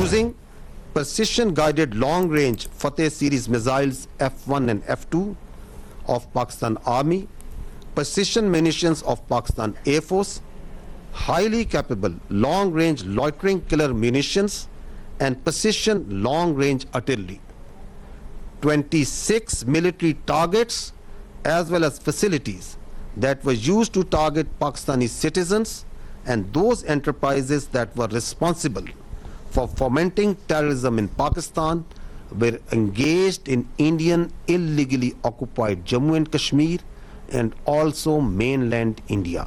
Using precision guided long range Fateh series missiles F1 and F2 of Pakistan Army, precision munitions of Pakistan Air Force, highly capable long-range loitering killer munitions and precision long-range artillery. 26 military targets as well as facilities that were used to target Pakistani citizens and those enterprises that were responsible for fomenting terrorism in Pakistan were engaged in Indian illegally occupied Jammu and Kashmir and also mainland India.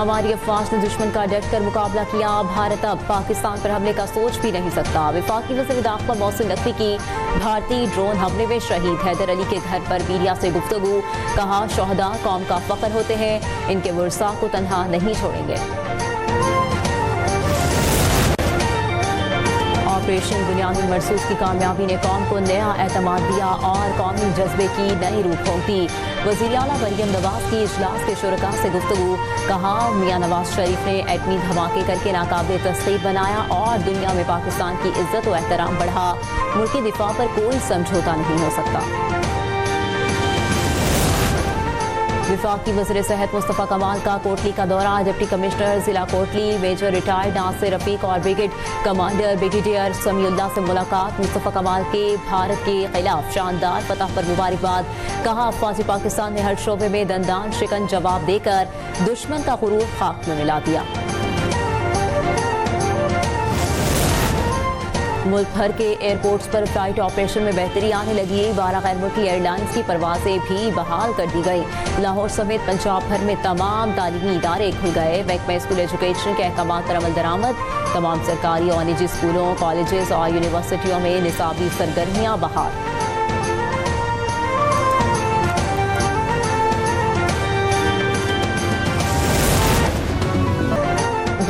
ہماری افواج نے دشمن کا ڈٹ کر مقابلہ کیا، بھارت اب پاکستان پر حملے کا سوچ بھی نہیں سکتا۔ وفاقی وزیر داخلہ محسن نقوی کی بھارتی ڈرون حملے میں شہید حیدر علی کے گھر پر میڈیا سے گفتگو، کہا شہداء قوم کا فخر ہوتے ہیں، ان کے ورثاء کو تنہا نہیں چھوڑیں گے۔ آپریشن بنیادی مرصوص کی کامیابی نے قوم کو نیا اعتماد دیا اور قومی جذبے کی نئی روح پھونک دی۔ وزیر اعلیٰ مریم نواز کی اجلاس کے شرکاء سے گفتگو، کہا میاں نواز شریف نے ایٹمی دھماکے کر کے ناقابل تسخیر بنایا اور دنیا میں پاکستان کی عزت و احترام بڑھا، ملکی دفاع پر کوئی سمجھوتا نہیں ہو سکتا۔ وفاقی وزیر صحت مصطفیٰ کمال کا کوٹلی کا دورہ، ڈپٹی کمشنر ضلع کوٹلی میجر ریٹائرڈ ناصر رفیق اور بریگیڈ کمانڈر بریگیڈیئر سمیع اللہ سے ملاقات، مصطفیٰ کمال کے بھارت کے خلاف شاندار فتح پر مبارکباد، کہا افواج پاکستان نے ہر شعبے میں دندان شکن جواب دے کر دشمن کا غرور خاک میں ملا دیا۔ ملک بھر کے ایئرپورٹس پر فلائٹ آپریشن میں بہتری آنے لگی، 12 غیر ملکی ایئر لائنز کی پروازیں بھی بحال کر دی گئی۔ لاہور سمیت پنجاب بھر میں تمام تعلیمی ادارے کھل گئے، محکمہ اسکول ایجوکیشن کے احکامات پر عمل درآمد، تمام سرکاری اور نجی اسکولوں، کالجز اور یونیورسٹیوں میں نصابی سرگرمیاں بحال۔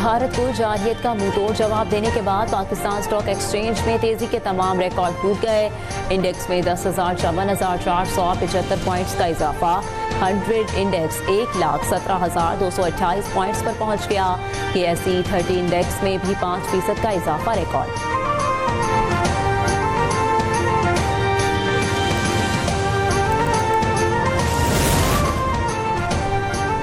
بھارت کو جارحیت کا منہ توڑ جواب دینے کے بعد پاکستان اسٹاک ایکسچینج میں تیزی کے تمام ریکارڈ ٹوٹ گئے، انڈیکس میں 10,5475 پوائنٹس کا اضافہ، 100 انڈیکس 1,17,228 پوائنٹس پر پہنچ گیا، KSE 30 انڈیکس میں بھی 5% کا اضافہ ریکارڈ۔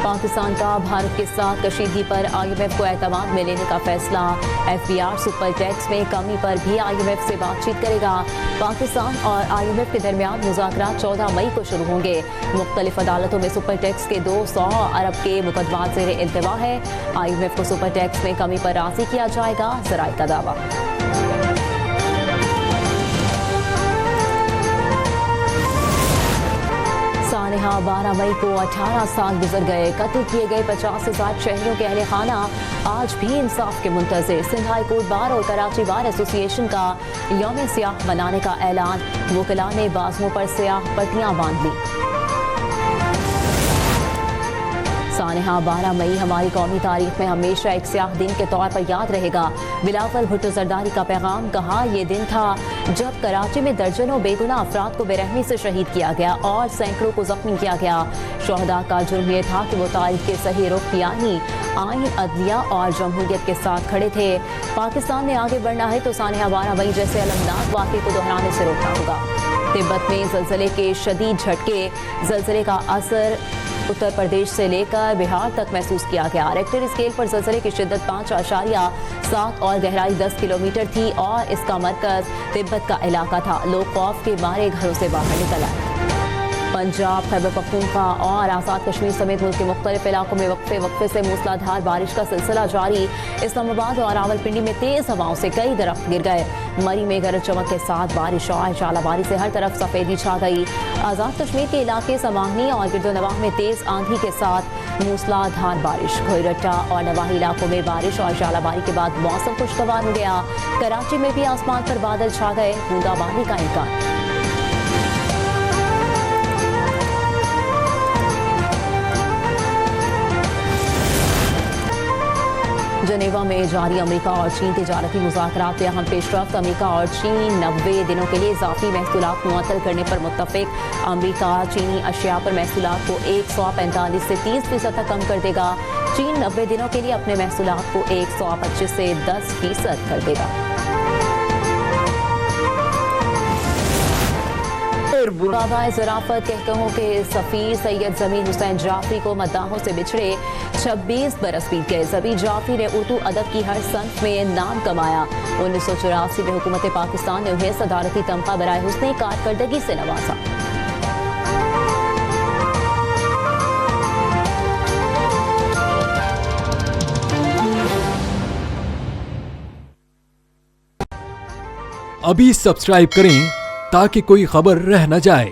پاکستان کا بھارت کے ساتھ کشیدگی پر IMF کو اعتماد میں لینے کا فیصلہ، FBR سپر ٹیکس میں کمی پر بھی IMF سے بات چیت کرے گا۔ پاکستان اور IMF کے درمیان مذاکرات 14 مئی کو شروع ہوں گے۔ مختلف عدالتوں میں سپر ٹیکس کے 200 ارب کے مقدمات زیر التوا ہے، IMF کو سپر ٹیکس میں کمی پر راضی کیا جائے گا، ذرائع کا دعویٰ۔ سانحہ 12 مئی کو 18 سال گزر گئے، قتل کیے گئے 50,000 شہریوں کے اہل خانہ آج بھی انصاف کے منتظر۔ سندھ ہائی کورٹ بار اور کراچی بار ایسوسی ایشن کا یوم سیاہ منانے کا اعلان، وکلاء نے بازوؤں پر سیاہ پٹیاں باندھ لی۔ سانحہ 12 مئی ہماری قومی تاریخ میں ہمیشہ ایک سیاہ دن کے طور پر یاد رہے گا۔ بلاول بھٹو زرداری کا پیغام، کہا یہ دن تھا جب کراچی میں درجنوں بے گناہ افراد کو بے رحمی سے شہید کیا گیا اور سینکڑوں کو زخمی کیا گیا۔ شہداء کا جرم یہ تھا کہ وہ تاریخ کے صحیح رخ یعنی آئین، عدلیہ اور جمہوریت کے ساتھ کھڑے تھے۔ پاکستان نے آگے بڑھنا ہے تو سانحہ 12 مئی جیسے المناک واقعے کو دہرانے سے روکنا ہوگا۔ تبت میں زلزلے کے شدید جھٹکے، زلزلے کا اثر اتر پردیش سے لے کر بہار تک محسوس کیا گیا۔ ریکٹر اسکیل پر زلزلے کی شدت 5.7 اور گہرائی 10 کلومیٹر تھی اور اس کا مرکز تبت کا علاقہ تھا۔ لوگ خوف کے مارے گھروں سے باہر نکل آئے۔ پنجاب، خیبر پختونخوا اور آزاد کشمیر سمیت ملک کے مختلف علاقوں میں وقفے سے موسلادھار بارش کا سلسلہ جاری۔ اسلام آباد اور راولپنڈی میں تیز ہواؤں سے کئی درخت گر گئے۔ مری میں گرج چمک کے ساتھ بارش اور ژالہ باری سے ہر طرف سفیدی چھا گئی۔ آزاد کشمیر کے علاقے سماہنی اور گرد و نواح میں تیز آندھی کے ساتھ موسلادھار بارش۔ گھوئرٹا اور نواحی علاقوں میں بارش اور ژالہ باری کے بعد موسم خوشگوار ہو گیا۔ کراچی میں بھی آسمان پر بادل چھا گئے، بوندا باندی کا امکان۔ جنیوا میں جاری امریکہ اور چین تجارتی مذاکرات میں اہم پیش رفت، امریکہ اور چین 90 دنوں کے لیے اضافی محصولات معطل کرنے پر متفق۔ امریکہ چینی اشیاء پر محصولات کو 145 سے 30% تک کم کر دے گا۔ چین 90 دنوں کے لیے اپنے محصولات کو 125 سے 10% کر دے گا۔ بابا ظرافت کہکہوں کے سفیر سید ضمیر حسین جعفری کو مداحوں سے بچھڑے 26 برس بیت گئے۔ ضمیر جعفری نے اردو ادب کی ہر صنف میں نام کمایا۔ 1984 میں حکومت پاکستان نے انہیں صدارتی تمغہ برائے حسن کارکردگی سے نوازا۔ ابھی سبسکرائب کریں تاکہ کوئی خبر رہ نہ جائے۔